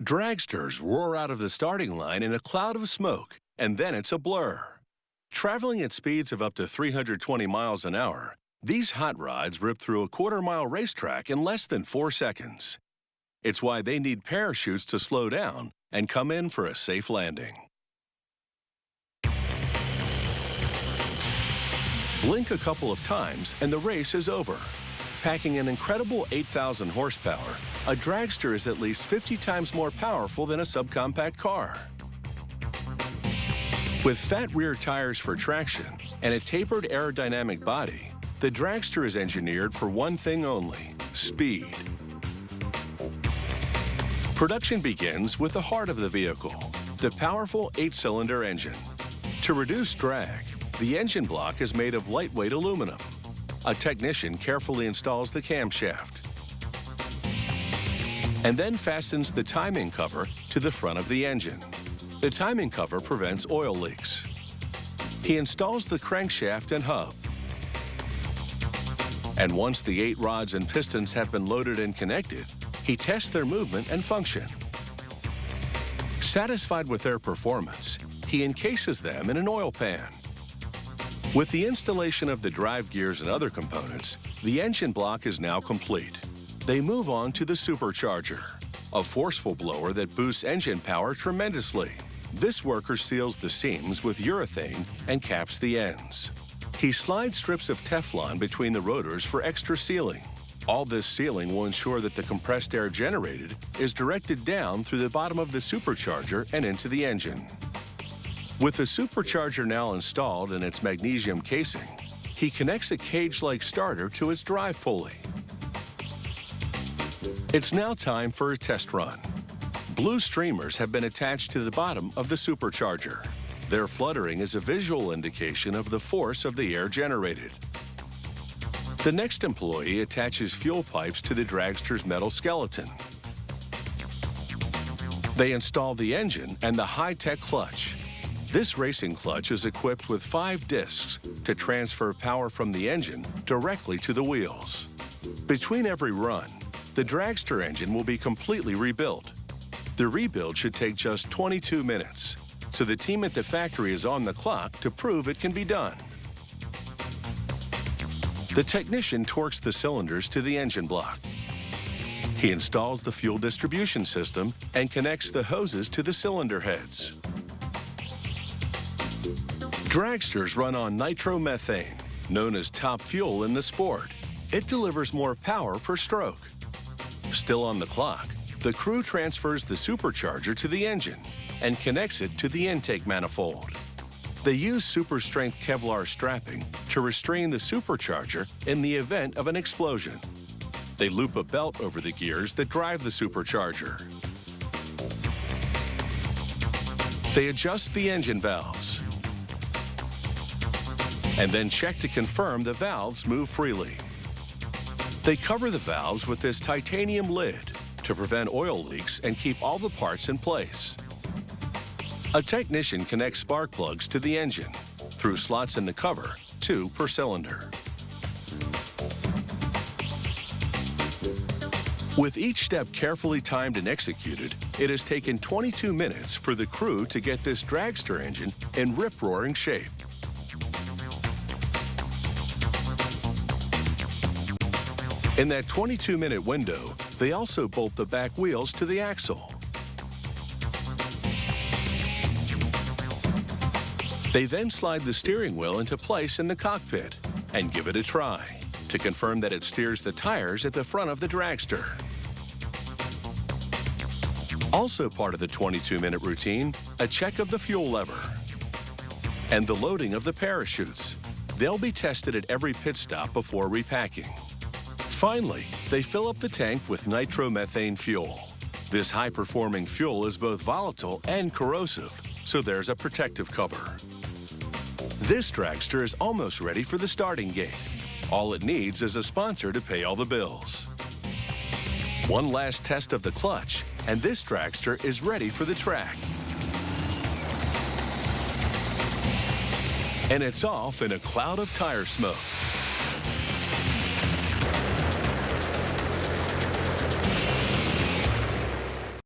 Dragsters roar out of the starting line in a cloud of smoke, and then it's a blur. Traveling at speeds of up to 320 miles an hour, these hot rods rip through a quarter-mile racetrack in less than 4 seconds. It's why they need parachutes to slow down and come in for a safe landing. Blink a couple of times and the race is over. Packing an incredible 8,000 horsepower, a dragster is at least 50 times more powerful than a subcompact car. With fat rear tires for traction and a tapered aerodynamic body, the dragster is engineered for one thing only: speed. Production begins with the heart of the vehicle, the powerful 8-cylinder engine. To reduce drag, the engine block is made of lightweight aluminum. A technician carefully installs the camshaft and then fastens the timing cover to the front of the engine. The timing cover prevents oil leaks. He installs the crankshaft and hub. And once the 8 rods and pistons have been loaded and connected, he tests their movement and function. Satisfied with their performance, he encases them in an oil pan. With the installation of the drive gears and other components, the engine block is now complete. They move on to the supercharger, a forceful blower that boosts engine power tremendously. This worker seals the seams with urethane and caps the ends. He slides strips of Teflon between the rotors for extra sealing. All this sealing will ensure that the compressed air generated is directed down through the bottom of the supercharger and into the engine. With the supercharger now installed in its magnesium casing, he connects a cage-like starter to its drive pulley. It's now time for a test run. Blue streamers have been attached to the bottom of the supercharger. Their fluttering is a visual indication of the force of the air generated. The next employee attaches fuel pipes to the dragster's metal skeleton. They install the engine and the high-tech clutch. This racing clutch is equipped with 5 discs to transfer power from the engine directly to the wheels. Between every run, the dragster engine will be completely rebuilt. The rebuild should take just 22 minutes, so the team at the factory is on the clock to prove it can be done. The technician torques the cylinders to the engine block. He installs the fuel distribution system and connects the hoses to the cylinder heads. Dragsters run on nitromethane, known as top fuel in the sport. It delivers more power per stroke. Still on the clock, the crew transfers the supercharger to the engine and connects it to the intake manifold. They use super-strength Kevlar strapping to restrain the supercharger in the event of an explosion. They loop a belt over the gears that drive the supercharger. They adjust the engine valves and then check to confirm the valves move freely. They cover the valves with this titanium lid to prevent oil leaks and keep all the parts in place. A technician connects spark plugs to the engine through slots in the cover, 2 per cylinder. With each step carefully timed and executed, it has taken 22 minutes for the crew to get this dragster engine in rip-roaring shape. In that 22-minute window, they also bolt the back wheels to the axle. They then slide the steering wheel into place in the cockpit and give it a try to confirm that it steers the tires at the front of the dragster. Also part of the 22-minute routine, a check of the fuel lever and the loading of the parachutes. They'll be tested at every pit stop before repacking. Finally, they fill up the tank with nitromethane fuel. This high-performing fuel is both volatile and corrosive, so there's a protective cover. This dragster is almost ready for the starting gate. All it needs is a sponsor to pay all the bills. One last test of the clutch, and this dragster is ready for the track. And it's off in a cloud of tire smoke.